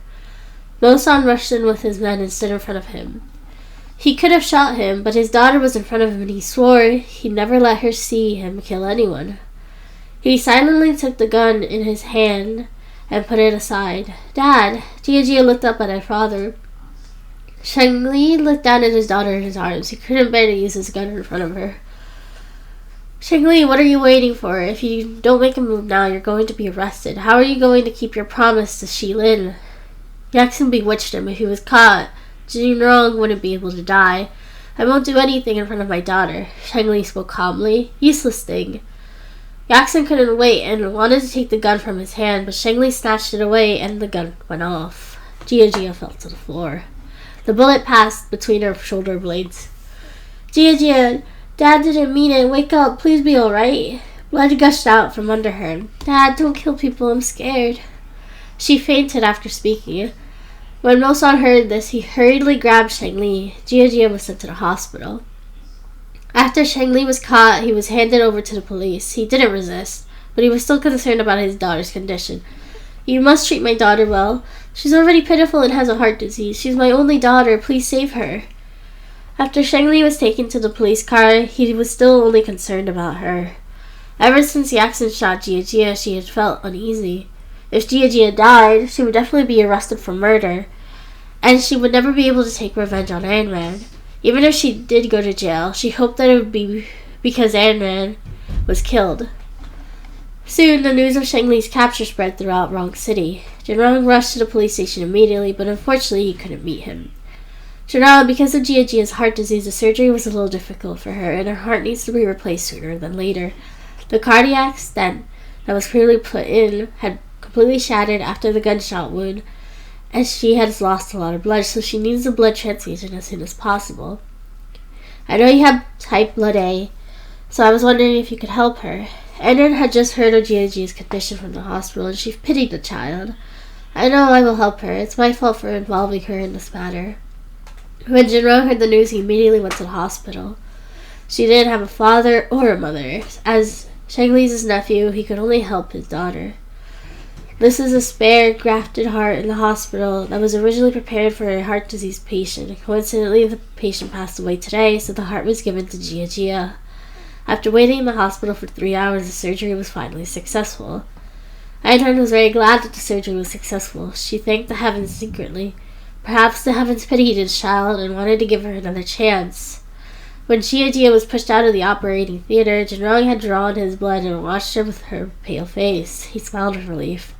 Mosan rushed in with his men and stood in front of him. He could have shot him, but his daughter was in front of him and he swore he'd never let her see him kill anyone. He silently took the gun in his hand and put it aside. Dad, Jia looked up at her father. Shangli looked down at his daughter in his arms. He couldn't bear to use his gun in front of her. Shangli, what are you waiting for? If you don't make a move now, you're going to be arrested. How are you going to keep your promise to Shilin? Yaxin bewitched him. If he was caught, Jinrong wouldn't be able to die. I won't do anything in front of my daughter. Shangli spoke calmly. Useless thing. Yaxin couldn't wait and wanted to take the gun from his hand, but Shangli snatched it away and the gun went off. Jia fell to the floor. The bullet passed between her shoulder blades. Jia, Dad didn't mean it. Wake up. Please be alright. Blood gushed out from under her. Dad, don't kill people. I'm scared. She fainted after speaking. When Mosan heard this, he hurriedly grabbed Shangli. Jia was sent to the hospital. After Shangli was caught, he was handed over to the police. He didn't resist, but he was still concerned about his daughter's condition. You must treat my daughter well. She's already pitiful and has a heart disease. She's my only daughter. Please save her. After Shangli was taken to the police car, he was still only concerned about her. Ever since Yaxin shot Jia, she had felt uneasy. If Jia died, she would definitely be arrested for murder, and she would never be able to take revenge on Anran. Even if she did go to jail, she hoped that it would be because Anran was killed. Soon, the news of Shangli's capture spread throughout Rong City. Jinrong rushed to the police station immediately, but unfortunately he couldn't meet him. Jinrong, because of Jia's heart disease, the surgery was a little difficult for her, and her heart needs to be replaced sooner than later. The cardiac stent that was clearly put in had completely shattered after the gunshot wound, and she has lost a lot of blood, so she needs a blood transfusion as soon as possible. I know you have type blood A, so I was wondering if you could help her. Anran had just heard of Jia's condition from the hospital, and she pitied the child. I know I will help her. It's my fault for involving her in this matter. When Jinro heard the news, he immediately went to the hospital. She didn't have a father or a mother. As Shangli's nephew, he could only help his daughter. This is a spare, grafted heart in the hospital that was originally prepared for a heart disease patient. Coincidentally, the patient passed away today, so the heart was given to Jia. After waiting in the hospital for 3 hours, the surgery was finally successful. Anran was very glad that the surgery was successful. She thanked the heavens secretly. Perhaps the heavens pitied his child and wanted to give her another chance. When Jia was pushed out of the operating theater, Jinrong had drawn his blood and watched her with her pale face. He smiled with relief.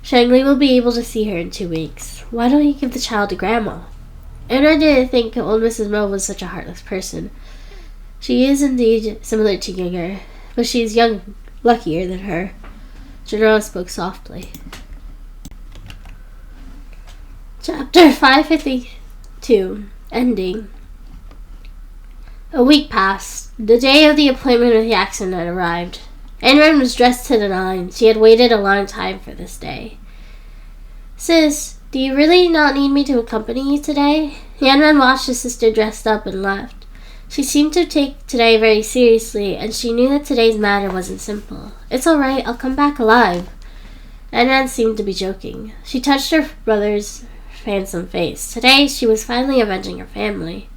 Shangli will be able to see her in 2 weeks. Why don't you give the child to Grandma? Anran didn't think old Mrs. Mo was such a heartless person. She is indeed similar to Yinger, but she is luckier than her. Jinro spoke softly. Chapter 552. Ending. A week passed. The day of the appointment with Yaxin had arrived. Anran was dressed to the nines. She had waited a long time for this day. Sis, do you really not need me to accompany you today? Yanran watched his sister dressed up and left. She seemed to take today very seriously, and she knew that today's matter wasn't simple. It's all right, I'll come back alive. Anran seemed to be joking. She touched her brother's handsome face. Today, she was finally avenging her family.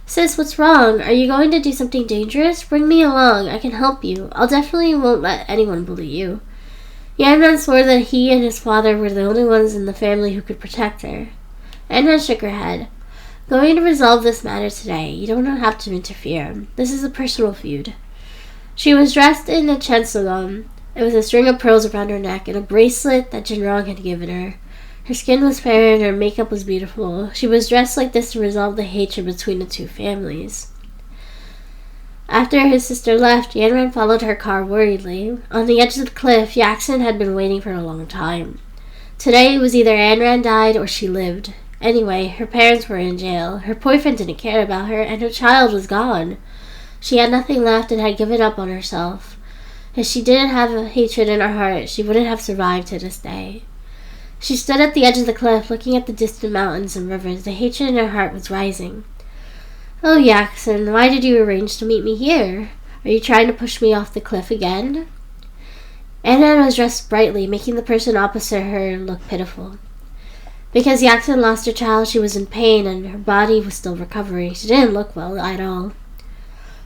Sis, what's wrong? Are you going to do something dangerous? Bring me along. I can help you. I'll definitely won't let anyone bully you. Yanran swore that he and his father were the only ones in the family who could protect her. Yanran shook her head. Going to resolve this matter today. You don't have to interfere. This is a personal feud. She was dressed in a chensogon. It was a string of pearls around her neck and a bracelet that Jinrong had given her. Her skin was fair and her makeup was beautiful. She was dressed like this to resolve the hatred between the two families. After his sister left, Yanran followed her car worriedly. On the edge of the cliff, Yaxin had been waiting for a long time. Today it was either Yanran died or she lived. Anyway, her parents were in jail. Her boyfriend didn't care about her, and her child was gone. She had nothing left and had given up on herself. If she didn't have a hatred in her heart, she wouldn't have survived to this day. She stood at the edge of the cliff, looking at the distant mountains and rivers. The hatred in her heart was rising. Oh, Yaxin, why did you arrange to meet me here? Are you trying to push me off the cliff again? Anna was dressed brightly, making the person opposite her look pitiful. Because Yaxin lost her child, she was in pain, and her body was still recovering. She didn't look well at all.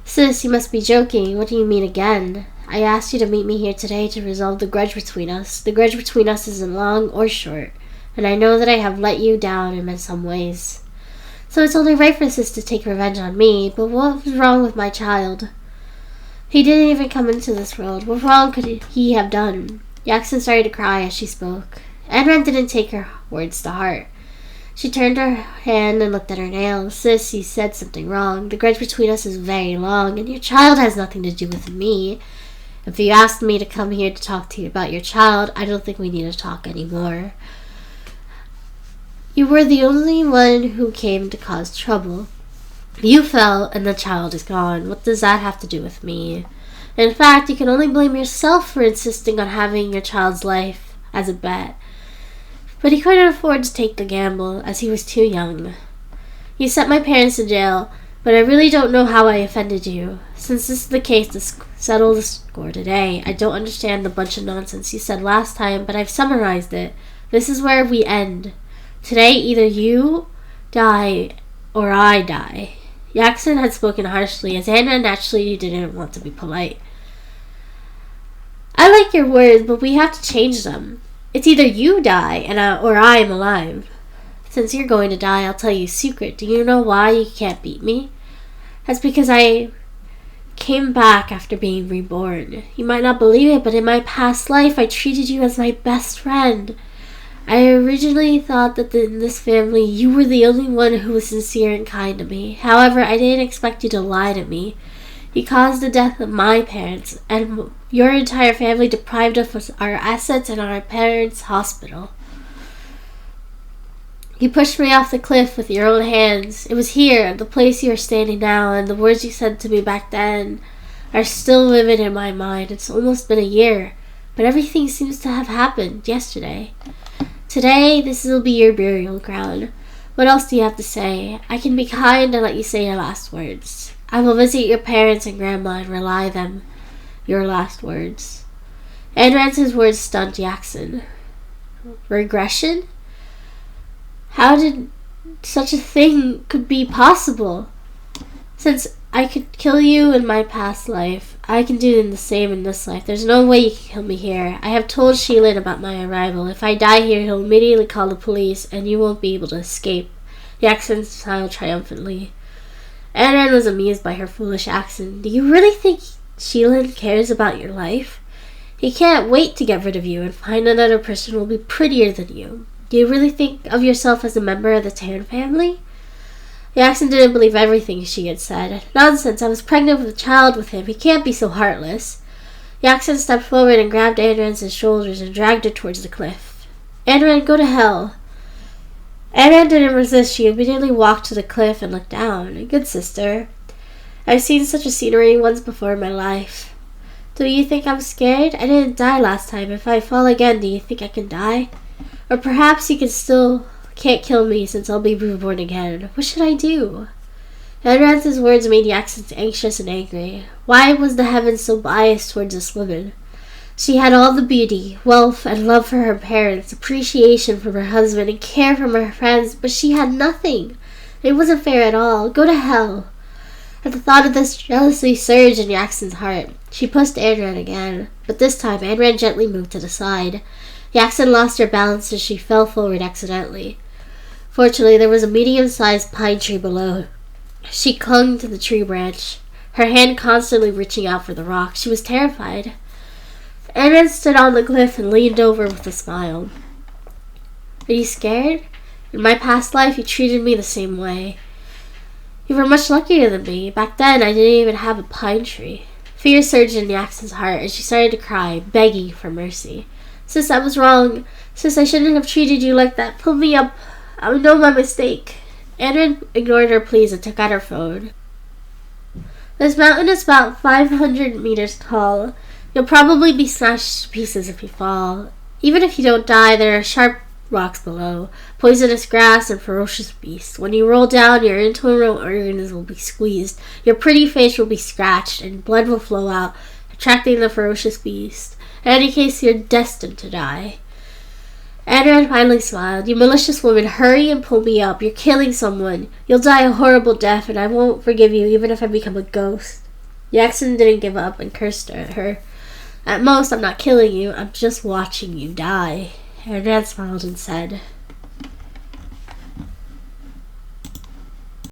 Sis, you must be joking. What do you mean again? I asked you to meet me here today to resolve the grudge between us. The grudge between us isn't long or short, and I know that I have let you down in some ways. So it's only right for Sis to take revenge on me, but what was wrong with my child? He didn't even come into this world. What wrong could he have done? Yaxin started to cry as she spoke. Anran didn't take her words to heart. She turned her hand and looked at her nails. Sis, you said something wrong. The grudge between us is very long, and your child has nothing to do with me. If you asked me to come here to talk to you about your child, I don't think we need to talk anymore. You were the only one who came to cause trouble. You fell, and the child is gone. What does that have to do with me? In fact, you can only blame yourself for insisting on having your child's life as a bet. But he couldn't afford to take the gamble, as he was too young. You sent my parents to jail, but I really don't know how I offended you. Since this is the case, let's settle the score today. I don't understand the bunch of nonsense you said last time, but I've summarized it. This is where we end. Today, either you die or I die. Yaxin had spoken harshly, as Anna naturally didn't want to be polite. I like your words, but we have to change them. It's either you die or I am alive. Since you're going to die, I'll tell you a secret. Do you know why you can't beat me? That's because I came back after being reborn. You might not believe it, but in my past life, I treated you as my best friend. I originally thought that in this family, you were the only one who was sincere and kind to me. However, I didn't expect you to lie to me. You caused the death of my parents, and your entire family deprived us of our assets and our parents' hospital. You pushed me off the cliff with your own hands. It was here, the place you are standing now, and the words you said to me back then are still vivid in my mind. It's almost been a year, but everything seems to have happened yesterday. Today, this will be your burial ground. What else do you have to say? I can be kind and let you say your last words. I will visit your parents and grandma and relay them your last words. Anran's words stunned Yaxin. Regression? How did such a thing could be possible? Since I could kill you in my past life, I can do the same in this life. There's no way you can kill me here. I have told Shilin about my arrival. If I die here, he'll immediately call the police, and you won't be able to escape. Yaxin smiled triumphantly. Anran was amused by her foolish accent. Do you really think Shilin cares about your life? He can't wait to get rid of you and find another person who will be prettier than you. Do you really think of yourself as a member of the Tan family? Jackson didn't believe everything she had said. Nonsense, I was pregnant with a child with him. He can't be so heartless. Jackson stepped forward and grabbed Anran's shoulders and dragged her towards the cliff. Anran, go to hell. Anran didn't resist. She immediately walked to the cliff and looked down. Good sister. I've seen such a scenery once before in my life. Do you think I'm scared? I didn't die last time. If I fall again, do you think I can die? Or perhaps you can't kill me since I'll be reborn again. What should I do? Anran's words made Jackson anxious and angry. Why was the heavens so biased towards this woman? She had all the beauty, wealth, and love for her parents, appreciation from her husband, and care from her friends, but she had nothing. It wasn't fair at all. Go to hell. At the thought of this, jealousy surged in Jackson's heart. She pushed Anran again, but this time Anran gently moved to the side. Jackson lost her balance as she fell forward accidentally. Fortunately, there was a medium-sized pine tree below. She clung to the tree branch, her hand constantly reaching out for the rock. She was terrified. Anran stood on the cliff and leaned over with a smile. Are you scared? In my past life, you treated me the same way. You were much luckier than me. Back then, I didn't even have a pine tree. Fear surged in Jackson's heart, and she started to cry, begging for mercy. Sis, I was wrong. Sis, I shouldn't have treated you like that. Pull me up. I know my mistake. Anran ignored her pleas and took out her phone. This mountain is about 500 meters tall. You'll probably be smashed to pieces if you fall. Even if you don't die, there are sharp rocks below, poisonous grass, and ferocious beasts. When you roll down, your internal organs will be squeezed, your pretty face will be scratched, and blood will flow out, attracting the ferocious beast. In any case, you're destined to die. Anran finally smiled. You malicious woman, hurry and pull me up. You're killing someone. You'll die a horrible death, and I won't forgive you even if I become a ghost. Jackson didn't give up and cursed at her. At most, I'm not killing you. I'm just watching you die. Anran smiled and said,